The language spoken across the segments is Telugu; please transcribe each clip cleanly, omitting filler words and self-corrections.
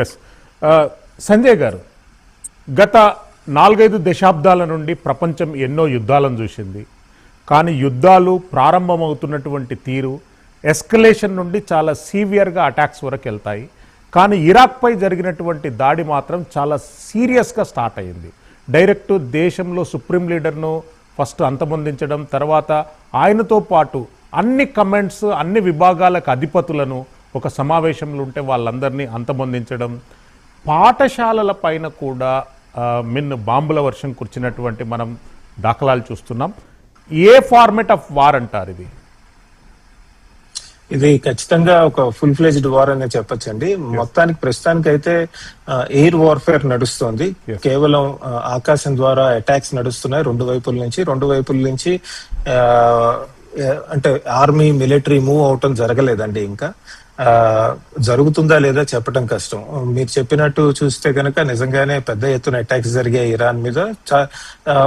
ఎస్. సంజయ్ గారు, గత 4-5 దశాబ్దాల నుండి ప్రపంచం ఎన్నో యుద్ధాలను చూసింది. కానీ యుద్ధాలు ప్రారంభమవుతున్నటువంటి తీరు ఎస్కలేషన్ నుండి చాలా సీవియర్గా అటాక్స్ వరకు వెళ్తాయి. కానీ ఇరాక్పై జరిగినటువంటి దాడి మాత్రం చాలా సీరియస్గా స్టార్ట్ అయింది. డైరెక్ట్ దేశంలో సుప్రీం లీడర్ను ఫస్ట్ అంతమొందించడం, తర్వాత ఆయనతో పాటు అన్ని కమెంట్స్, అన్ని విభాగాలకు అధిపతులను ఒక సమావేశంలో ఉంటే వాళ్ళందరినీ అంతమొందించడం, పాఠశాలల పైన కూడా బాంబుల వర్షం కురిచినటువంటి మనం దాఖలాలు చూస్తున్నాం. ఏ ఫార్మెట్ ఆఫ్ వార్ అంటారు ఇది? ఇది ఖచ్చితంగా ఒక ఫుల్ ఫ్లెజ్డ్ వార్ అనే చెప్పొచ్చండి. మొత్తానికి ప్రస్తుతానికి అయితే ఎయిర్ వార్ఫేర్ నడుస్తోంది. కేవలం ఆకాశం ద్వారా అటాక్స్ నడుస్తున్నాయి రెండు వైపుల నుంచి. అంటే ఆర్మీ మిలిటరీ మూవ్ అవటం జరగలేదండి. ఇంకా జరుగుతుందా లేదా చెప్పడం కష్టం. మీరు చెప్పినట్టు చూస్తే కనుక నిజంగానే పెద్ద ఎత్తున అటాక్స్ జరిగాయి ఇరాన్ మీద.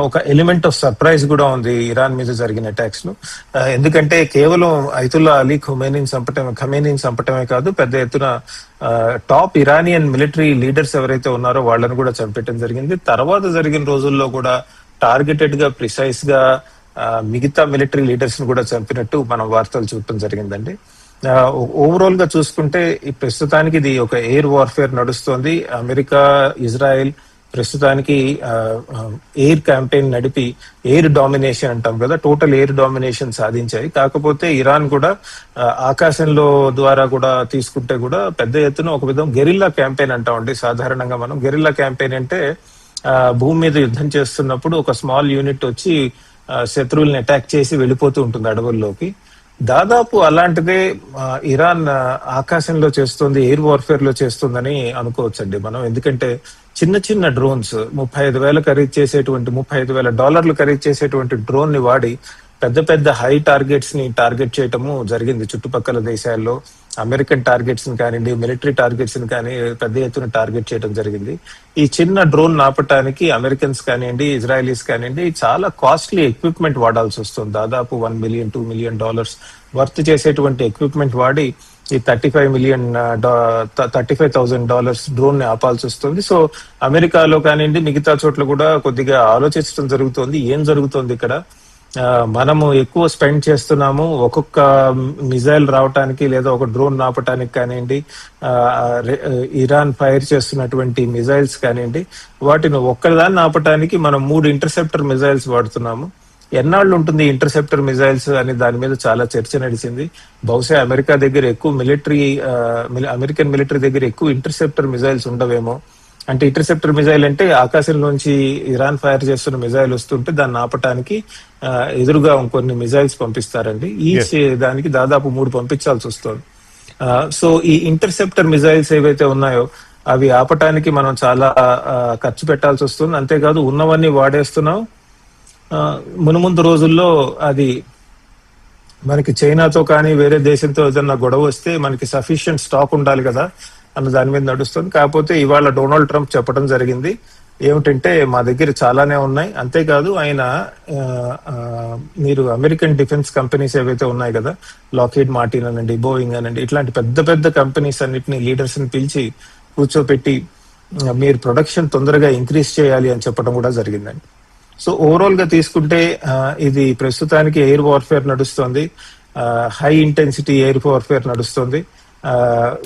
ఒక ఎలిమెంట్ ఆఫ్ సర్ప్రైజ్ కూడా ఉంది ఇరాన్ మీద జరిగిన అటాక్స్ ను. ఎందుకంటే కేవలం ఐతుల్లా అలీ ఖమేనీని చంపటమే కాదు, పెద్ద ఎత్తున టాప్ ఇరానియన్ మిలిటరీ లీడర్స్ ఎవరైతే ఉన్నారో వాళ్ళని కూడా చంపేయడం జరిగింది. తర్వాత జరిగిన రోజుల్లో కూడా టార్గెటెడ్ గా, ప్రిసైజ్ గా మిగతా మిలిటరీ లీడర్స్ ను కూడా చంపినట్టు మనం వార్తలు చూడటం జరిగిందండి. ఓవరాల్ గా చూసుకుంటే ఈ ప్రస్తుతానికి ఇది ఒక ఎయిర్ వార్ఫేర్ నడుస్తోంది. అమెరికా, ఇజ్రాయెల్ ప్రస్తుతానికి ఎయిర్ క్యాంపెయిన్ నడిపి ఎయిర్ డామినేషన్ అంటాం కదా, టోటల్ ఎయిర్ డామినేషన్ సాధించాయి. కాకపోతే ఇరాన్ కూడా ఆకాశంలో ద్వారా కూడా తీసుకుంటే కూడా పెద్ద ఎత్తున ఒక విధం గెరిల్లా క్యాంపెయిన్ అంటామండి. సాధారణంగా మనం గెరిల్లా క్యాంపెయిన్ అంటే భూమి మీద యుద్ధం చేస్తున్నప్పుడు ఒక స్మాల్ యూనిట్ వచ్చి శత్రువుల్ని అటాక్ చేసి వెళ్ళిపోతూ ఉంటుంది అడవుల్లోకి. దాదాపు అలాంటిదే ఇరాన్ ఆకాశంలో చేస్తుంది, ఎయిర్ వార్ఫేర్ లో చేస్తుందని అనుకోవచ్చండి మనం. ఎందుకంటే చిన్న చిన్న డ్రోన్స్, $35,000 ఖరీదు చేసేటువంటి $35,000 ఖరీదు చేసేటువంటి డ్రోన్ ని వాడి పెద్ద పెద్ద హై టార్గెట్స్ ని టార్గెట్ చేయటము జరిగింది. చుట్టుపక్కల దేశాల్లో అమెరికన్ టార్గెట్స్ ని కానివ్వండి, మిలిటరీ టార్గెట్స్ ని కానీ పెద్ద ఎత్తున టార్గెట్ చేయడం జరిగింది. ఈ చిన్న డ్రోన్ నాపటానికి అమెరికన్స్ కానివ్వండి, ఇజ్రాయలీస్ కానివ్వండి చాలా కాస్ట్లీ ఎక్విప్మెంట్ వాడాల్సి వస్తుంది. దాదాపు $1 million, $2 million వర్త్ చేసేటువంటి ఎక్విప్మెంట్ వాడి ఈ $35,000 డ్రోన్ ని ఆపాల్సి వస్తుంది. సో అమెరికాలో కానివ్వండి, మిగతా చోట్ల కూడా కొద్దిగా ఆలోచించడం జరుగుతోంది. ఏం జరుగుతోంది ఇక్కడ? మనము ఎక్కువ స్పెండ్ చేస్తున్నాము ఒక్కొక్క మిజైల్ రావటానికి లేదా ఒక డ్రోన్ నాపటానికి కానివ్వండి, ఇరాన్ ఫైర్ చేస్తున్నటువంటి మిజైల్స్ కానివ్వండి, వాటిని ఒక్కదాన్ని ఆపటానికి మనం 3 ఇంటర్సెప్టర్ మిజైల్స్ వాడుతున్నాము. ఎన్నాళ్ళు ఉంటుంది ఇంటర్సెప్టర్ మిజైల్స్ అని దాని మీద చాలా చర్చ నడిచింది. బహుశా అమెరికన్ మిలిటరీ దగ్గర ఎక్కువ ఇంటర్సెప్టర్ మిజైల్స్ ఉండవేమో. అంటే ఇంటర్సెప్టర్ మిజైల్ అంటే ఆకాశంలోంచి ఇరాన్ ఫైర్ చేస్తున్న మిజైల్ వస్తుంటే దాన్ని ఆపటానికి ఎదురుగా ఇంకొన్ని మిజైల్స్ పంపిస్తారండి. ఈచ్ దానికి దాదాపు 3 పంపించాల్సి వస్తుంది. సో ఈ ఇంటర్సెప్టర్ మిజైల్స్ ఏవైతే ఉన్నాయో అవి ఆపటానికి మనం చాలా ఖర్చు పెట్టాల్సి వస్తుంది. అంతేకాదు ఉన్నవన్నీ వాడేస్తున్నాం. మునుముందు రోజుల్లో అది మనకి చైనాతో కానీ వేరే దేశంతో ఏదన్నా గొడవ వస్తే మనకి సఫిషియంట్ స్టాక్ ఉండాలి కదా అన్న దాని మీద నడుస్తుంది. కాకపోతే ఇవాళ డొనాల్డ్ ట్రంప్ చెప్పడం జరిగింది ఏమిటంటే మా దగ్గర చాలానే ఉన్నాయి. అంతేకాదు ఆయన మీరు అమెరికన్ డిఫెన్స్ కంపెనీస్ ఏవైతే ఉన్నాయి కదా, లాక్హీడ్ మార్టిన్ అనండి, బోయింగ్ అనండి, ఇట్లాంటి పెద్ద పెద్ద కంపెనీస్ అన్నిటిని లీడర్స్ ని పిలిచి కూర్చోపెట్టి మీరు ప్రొడక్షన్ తొందరగా ఇంక్రీజ్ చేయాలి అని చెప్పడం కూడా జరిగిందండి. సో ఓవరాల్ గా తీసుకుంటే ఇది ప్రస్తుతానికి ఎయిర్ వార్ఫేర్ నడుస్తుంది, హై ఇంటెన్సిటీ ఎయిర్ వార్ఫేర్ నడుస్తుంది.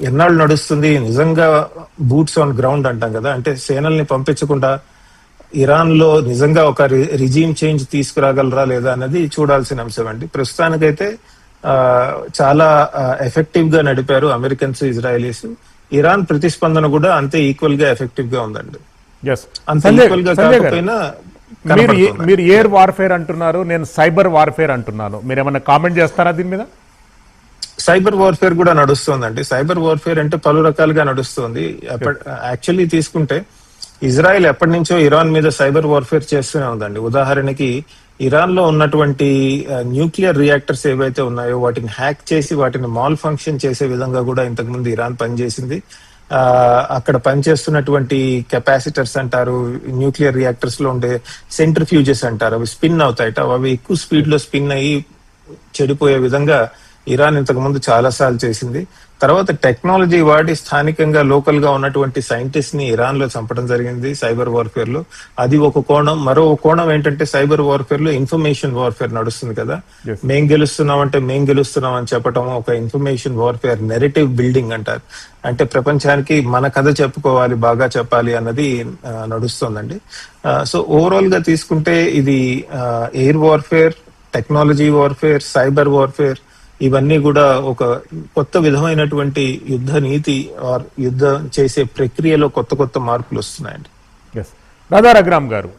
ఎన్నాళ్ళు నడుస్తుంది? నిజంగా బూట్స్ ఆన్ గ్రౌండ్ అంటాం కదా, అంటే సేనల్ని పంపించకుండా ఇరాన్ లో నిజంగా ఒక రిజీమ్ చేంజ్ తీసుకురాగలరా లేదా అన్నది చూడాల్సిన అంశం అండి. ప్రస్తుతానికైతే చాలా ఎఫెక్టివ్ గా నడిపారు అమెరికన్స్, ఇజ్రాయలీస్. ఇరాన్ ప్రతిస్పందన కూడా అంతే ఈక్వల్ గా ఎఫెక్టివ్ గా ఉందండి. అంతే ఈక్వల్ గా కాకపోయినా మీరు ఎయిర్ వార్ఫేర్ అంటున్నారు, నేను సైబర్ వార్ఫేర్ అంటున్నాను. మీరు ఏమైనా కామెంట్ చేస్తారా దీని మీద? సైబర్ వార్ఫేర్ కూడా నడుస్తోందండి. సైబర్ వార్ఫేర్ అంటే పలు రకాలుగా నడుస్తుంది. యాక్చువల్లీ తీసుకుంటే ఇజ్రాయెల్ ఎప్పటి నుంచో ఇరాన్ మీద సైబర్ వార్ఫేర్ చేస్తూనే ఉందండి. ఉదాహరణకి ఇరాన్ లో ఉన్నటువంటి న్యూక్లియర్ రియాక్టర్స్ ఏవైతే ఉన్నాయో వాటిని హ్యాక్ చేసి వాటిని మాల్ ఫంక్షన్ చేసే విధంగా కూడా ఇంతకుముందు ఇరాన్ పనిచేసింది. అక్కడ పనిచేస్తున్నటువంటి కెపాసిటర్స్ అంటారు, న్యూక్లియర్ రియాక్టర్స్ లో ఉండే సెంట్రిఫ్యూజెస్ అంటారు, అవి స్పిన్ అవుతాయట. అవి ఎక్కువ స్పీడ్ లో స్పిన్ అయ్యి చెడిపోయే విధంగా ఇరాన్ ఇంతకు ముందు చాలా సార్లు చేసింది. తర్వాత టెక్నాలజీ వాడి స్థానికంగా లోకల్ గా ఉన్నటువంటి సైంటిస్ట్ ని ఇరాన్ లో చంపడం జరిగింది సైబర్ వార్ఫేర్ లో. అది ఒక కోణం. మరో కోణం ఏంటంటే సైబర్ వార్ఫేర్ లో ఇన్ఫర్మేషన్ వార్ఫేర్ నడుస్తుంది కదా. Yes. మేం గెలుస్తున్నాం అంటే మేం గెలుస్తున్నాం అని చెప్పడం ఒక ఇన్ఫర్మేషన్ వార్ఫేర్, నెరేటివ్ బిల్డింగ్ అంటారు. అంటే ప్రపంచానికి మన కథ చెప్పుకోవాలి, బాగా చెప్పాలి అన్నది నడుస్తోందండి. సో ఓవరాల్ గా తీసుకుంటే ఇది air warfare, technology warfare, cyber warfare ఇవన్నీ కూడా ఒక కొత్త విధమైనటువంటి యుద్ధ నీతి యుద్ధం చేసే ప్రక్రియలో కొత్త కొత్త మార్పులు వస్తున్నాయండి. రాధా రఘురామ్ గారు,